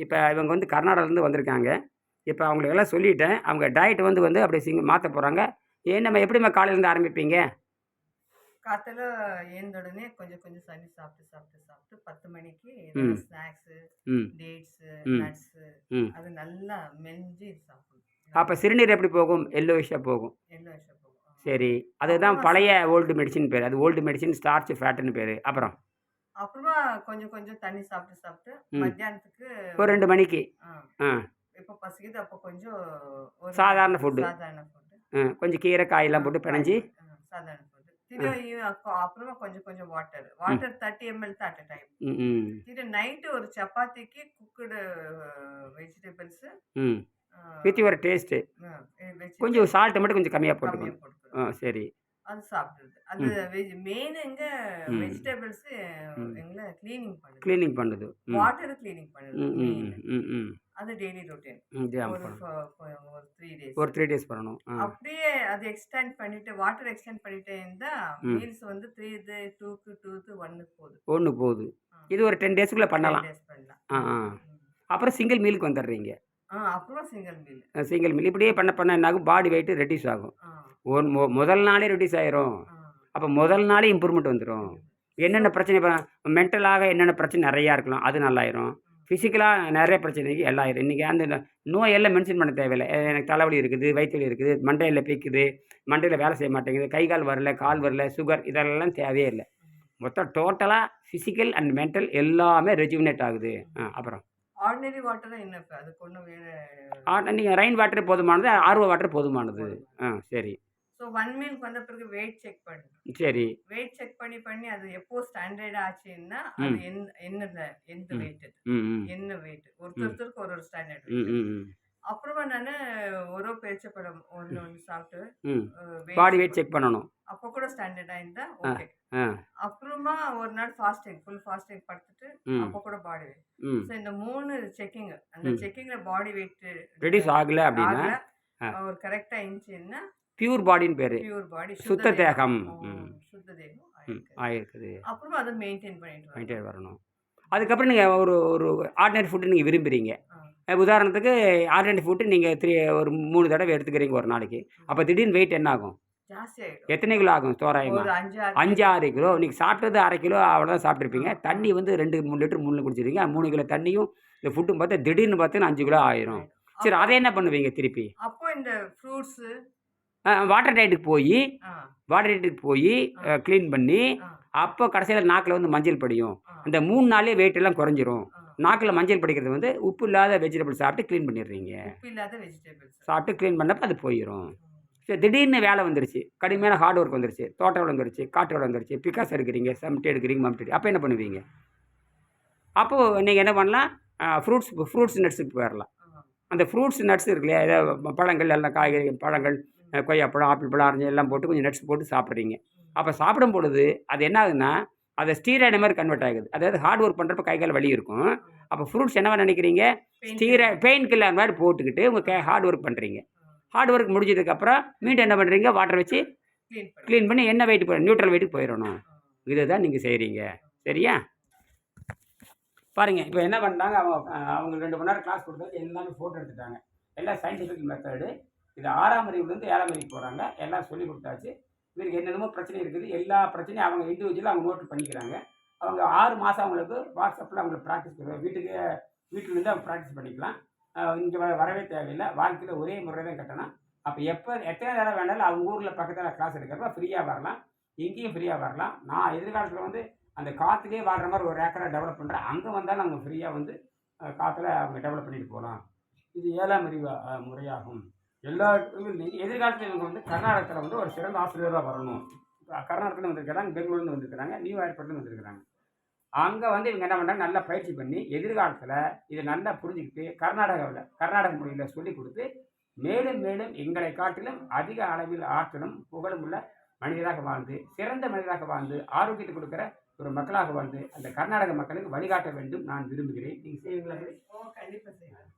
இப்போ இவங்க வந்து கர்நாடகாலேருந்து வந்திருக்காங்க. இப்போ அவங்களுக்கெல்லாம் சொல்லிட்டேன். அவங்க டயட் வந்து அப்படியே மாற்ற போகிறாங்க. நம்ம எப்படிம்மா காலையிலேருந்து ஆரம்பிப்பீங்க? காத்தால எழுந்தவுடனே கொஞ்சம் கொஞ்சம் தண்ணி சாப்பிட்டு 10 மணிக்கு ம். ஏதாவது ஸ்நாக்ஸு, ம். டேட்ஸு, ம். நட்ஸு ம். அது நல்லா மென்று சாப்பிடணும். அப்போ சிறுநீர் எப்படி போகும்? எல்லோயிஷ்ஷா போகும். எல்லோ விஷம் போகும். சரி. அதுதான் அப்புறமா பழைய ஓல்டு மெடிசின் பேரு. அது ஓல்டு மெடிசின் ஸ்டார்ச் ஃபேட்டுன்னு பேரு. அப்புறம்? அப்புறமா கொஞ்சம் கொஞ்சம் தண்ணி சாப்பிட்டு ம். மத்தியானத்துக்கு ஒரு 2 மணிக்கு. ஆ ஆ. எப்போ பசிக்குது அப்போ கொஞ்சம் ஒரு சாதாரண ஃபுட்டு. சாதாரண ஃபுட்டு. கொஞ்சம் கீரை, காயெல்லாம் போட்டு காய் பெனஞ்சு. சாதாரண ஃபுட்டு. ம். அப்புறமா கொஞ்சம் கொஞ்சம் வாட்டர். ம். வாட்டர் 30 ml தான் அட் அ டைம். ம். ம். நைட்டு ஒரு சப்பாத்திக்கு குக்குடு வெஜிடபிள்ஸு ம். ஆ வித் யுவர் டேஸ்ட்டு. வச்சுட்டு கொஞ்சம் சால்ட் மட்டும் கொஞ்சம் கம்மியா கம்மியா போட்டுக்கணும். போட்டுக்கணும். சரி. அது சாப்பிடுறது. அது ம். மெயின் எங்க ம். வெஜிடபிள்ஸ் ம். எங்கள கிளீனிங் பண்ணுது. கிளீனிங் பண்ணுது. ம். வாட்டர் கிளீனிங் பண்ணுது ம். ம். மெயின். ம். ம். அது டெய்லி ரொட்டீன். இதான் ஒரு பண்ணணும். ஒரு 3 டேஸ். ஒரு 3 டேஸ் பண்ணணும். அப்படியே அது எக்ஸ்டெண்ட் பண்ணிட்டு வாட்டர் எக்ஸ்டெண்ட் பண்ணிட்டே இருந்தா ம். மீல்ஸ் வந்து 3 இது 2க்கு 1க்கு போகுது. 1 போகுது. ஆ. இது ஒரு 10 டேஸ்க்குள்ள 10 பண்ணலாம். டேஸ் பண்ணலாம். ஆ. ஆ. அப்புறம் சிங்கிள் மீலுக்கு வந்துடுறீங்க. அப்புறம் சிங்கிள் மீல். சிங்கிள் மீல் இப்படியே பண்ண என்ன ஆகும்? பாடி வெயிட் ரெட்யூஸ் ஆகும். ஆ. முதல் நாளே ரெட்யூஸ் ஆயிரும். ஆ. அப்போ முதல் நாளே இம்ப்ரூவ்மெண்ட் வந்துரும். என்னென்ன பிரச்சனை இப்போ மென்டலாக என்னென்ன பிரச்சனை நெறையா இருக்கலாம். அது நல்லாயிரும். ஃபிசிக்கலா நெறைய பிரச்சனைக்கு எல்லாம் ஆயிரும். இன்னைக்கு அந்த நோயெல்லாம் மென்ஷன் பண்ண தேவையில்ல. எனக்கு தலைவலி இருக்குது, வயித்து வலி இருக்குது, மண்டையில பீக்குது, மண்டையில வேலை செய்ய மாட்டேங்குது, கை கால் வரல, கால் வரல, சுகர் இதெல்லாம் தேவையே இல்ல. மொத்தம் டோட்டலா பிசிக்கல் அண்ட் மென்டல் எல்லாமே ரெஜுவினேட் ஆகுது. அப்புறம் ஆர்டினரி வாட்டர் தான் என்னப்பு அதுக்கு ஒண்ணும் வேற நீங்க ரெயின் வாட்டர் போதுமானது, ஆர்ஓ வாட்டர் போதுமானது. சரி. ஸோ 1 மீல்க்கு வந்த பிறகு வெயிட் செக் பண்ணணும். சரி. வெயிட் செக் பண்ணி அது எப்போ ஸ்டாண்டர்ட் ஆச்சுன்னா, அது ம். எந்த ம். வெயிட் ம். ம். என்ன வெயிட் ம். ஒருத்தருக்கு ஒரு ஸ்டாண்டர்ட் ம். வெயிட். ம். ம். அப்புறமா நானு ஒரு பேரிச்சப்பழம் ஒண்ணு சாப்பிட்டு ம். பாடி வெயிட் வெயிட் செக் பண்ணணும். அப்போ கூட ஸ்டாண்டர்ட் ஆயிருந்தா ஆ. ஓகே. ஆ. அப்புறமா ஒரு நாள் ஃபுல் ஃபாஸ்டிங் படுத்துட்டு ம். அப்போ கூட பாடி வெயிட். ம். ஸோ இந்த 3 செக்கிங் அந்த ம். செக்கிங்ல பாடி வெயிட் ரெட்யூஸ் ஆகல அப்படின்னா, ஆகல அ ஒரு கரெக்ட்டா இருந்துச்சுன்னா பியூர் பாடின்னு பேரு. பியூர் பாடி சுத்த தேகம். ம். சுத்த தேகம் ம். ஆயிருக்கு. ஆயிருக்குது. அப்புறமா அதை மெயின்டைன் பண்ணிட்டு மெயின்டைன் வரணும். வரணும். அதுக்கப்புறம் நீங்க ஒரு ஒரு ஆர்டினரி ஃபுட் நீங்க விரும்புறீங்க. ஆ. உதாரணத்துக்கு ஆர்டினரி ஃபுட் நீங்க ஒரு 3 தடவ எடுத்துக்கிறீங்க ஒரு நாளைக்கு. அப்ப திடீர்னு வெயிட் என்ன ஆகும்? ஜாஸ்தி ஆயிடும். எத்தனை கிலோ ஆகும் தோராயமா? ஒரு 5, 5, 6 கிலோ. நீங்க சாப்பிட்டது 1/2 கிலோ அவ்வளோதான் சாப்பிட்டுருப்பீங்க. ஆ. தண்ணி 2, 3 லிட்டர் 3 குடிச்சிருக்கீங்க. 3 கிலோ தண்ணியும் இந்த ஃபுட்டும் பார்த்தா திடீர்னு பார்த்தீங்கன்னா 5 கிலோ ஆயிரும். சரி அப்போ அத என்ன பண்ணுவீங்க திருப்பி? அப்போ இந்த ஃப்ரூட்ஸ் வாட்டர் டயட்டுக்கு ஆ ஆ கிளீன் பண்ணி, ஆ அப்போ கடைசியில நாக்குல மஞ்சள் படியும். ஆ அந்த 3 நாள்லயே வெயிட் எல்லாம் குறைஞ்சிரும். ஆ. நாக்குல மஞ்சள் படிக்கிறது உப்பு இல்லாத வெஜிடபிள் சாப்பிட்டு கிளீன் பண்ணிடுறீங்க. உப்பு இல்லாத வெஜிடபிள்ஸ். சாப்பிட்டு கிளீன் பண்ணப்ப அது போயிரும். சரி திடீர்னு வேலை வந்துருச்சு. கடுமையான ஹார்ட் ஒர்க் வந்துருச்சு. தோட்ட வேலை வந்துருச்சு, காட்டு வேலை வந்துருச்சு, பிக்காஸ் எடுக்கிறீங்க, சமட்டி எடுக்கிறீங்க, மம்டி அப்போ என்ன பண்ணுவீங்க? அப்போ நீங்க என்ன பண்ணலாம்? ஃப்ரூட்ஸ் நட்ஸுக்கு போயிரலாம். அந்த ஃப்ரூட்ஸ் நட்ஸ் இருக்கு இல்லையா? ஏதோ பழங்கள் எல்லாம் காய்கறி, பழங்கள், கொய்யாப்பழம், ஆப்பிள் பழம், ஆரஞ்சு எல்லாம் போட்டு கொஞ்சம் நட்ஸ் போட்டு சாப்பிட்றீங்க. அப்போ சாப்பிடும் பொழுது அது என்ன ஆகுதுன்னா, அது ஸ்டீராய்டு மாரி கன்வெர்ட் ஆகுது. அதாவது ஹார்ட் ஒர்க் பண்ணுறப்ப கை கால் வலி இருக்கும். அப்போ ஃப்ரூட்ஸ் என்னவா நினைக்கிறீங்க? பெயின் கில்லர் மாரி போட்டுக்கிட்டு உங்க ஹார்ட் ஒர்க் பண்ணுறீங்க. ஹார்ட் ஒர்க் முடிஞ்சதுக்கப்புறம் மீண்டும் என்ன பண்ணுறீங்க? வாட்டர் வச்சு க்ளீன் பண்ணி என்ன வெயிட் நியூட்ரல் வெயிட்டுக்கு போயிடணும். இதை தான் நீங்கள் செய்கிறீங்க. சரியா? பாருங்க இப்போ என்ன பண்ணிட்டாங்க, அவங்க 2 மணி நேரம் கிளாஸ் கொடுத்தாச்சு, எல்லாமே ஃபோட்டோ எடுத்துட்டாங்க. எல்லாம் சயின்டிஃபிக் மெத்தடு. இது 6ஆம் அறிவுலேருந்து 7ஆம் அறிவுக்கு போகிறாங்க. எல்லாம் சொல்லி கொடுத்தாச்சு. இவருக்கு என்னென்னமோ பிரச்சனை இருக்குது. எல்லா பிரச்சனையும் அவங்க இண்டிவிஜுவலாக அவங்க நோட் பண்ணிக்கிறாங்க. அவங்க 6 மாதம் அவங்களுக்கு வாட்ஸ்அப்பில் அவங்களுக்கு ப்ராக்டிஸ் பண்ணுவாங்க. வீட்டிலேருந்து அவங்க ப்ராக்டிஸ் பண்ணிக்கலாம். இங்கே வரவே தேவையில்லை. வாழ்க்கையில் ஒரே முறை தான் கட்டணும். அப்போ எத்தனை தடவை வேணாலும் அவங்க ஊரில் பக்கத்தில் கிளாஸ் எடுக்கிறப்ப ஃப்ரீயாக வரலாம். இங்கேயும் ஃப்ரீயாக வரலாம். நான் எதிர்காலத்தில் அந்த காற்றுலேயே வாழ்கிற மாதிரி ஒரு ஏக்கரை டெவலப் பண்ணுறேன். அங்கே வந்தாலும் அவங்க ஃப்ரீயாக காற்றுல அவங்க டெவலப் பண்ணிட்டு போகலாம். இது 7ஆம் அறிவு முறையாகும். எல்லா எதிர்காலத்தில் இவங்க கர்நாடகத்தில் ஒரு சிறந்த ஆசிரியராக வரணும். கர்நாடகத்தில் வந்திருக்கிறாங்க, பெங்களூர்லேருந்து வந்திருக்கிறாங்க, நியூ ஏர்போர்ட்லேருந்து வந்திருக்கிறாங்க. அங்கே இவங்க என்ன பண்ணுறாங்க, நல்லா பயிற்சி பண்ணி எதிர்காலத்தில் இதை நல்லா புரிஞ்சுக்கிட்டு கர்நாடக மொழியில் சொல்லிக் கொடுத்து மேலும் மேலும் எங்களை காட்டிலும் அதிக அளவில் ஆற்றலும் புகழும் உள்ள மனிதராக வாழ்ந்து, சிறந்த மனிதராக வாழ்ந்து, ஆரோக்கியத்தை கொடுக்குற ஒரு மக்களாக வாழ்ந்து அந்த கர்நாடக மக்களுக்கு வழிகாட்ட வேண்டும் நான் விரும்புகிறேன். நீங்கள் செய்வீங்களா? கண்டிப்பாக செய்வேன்.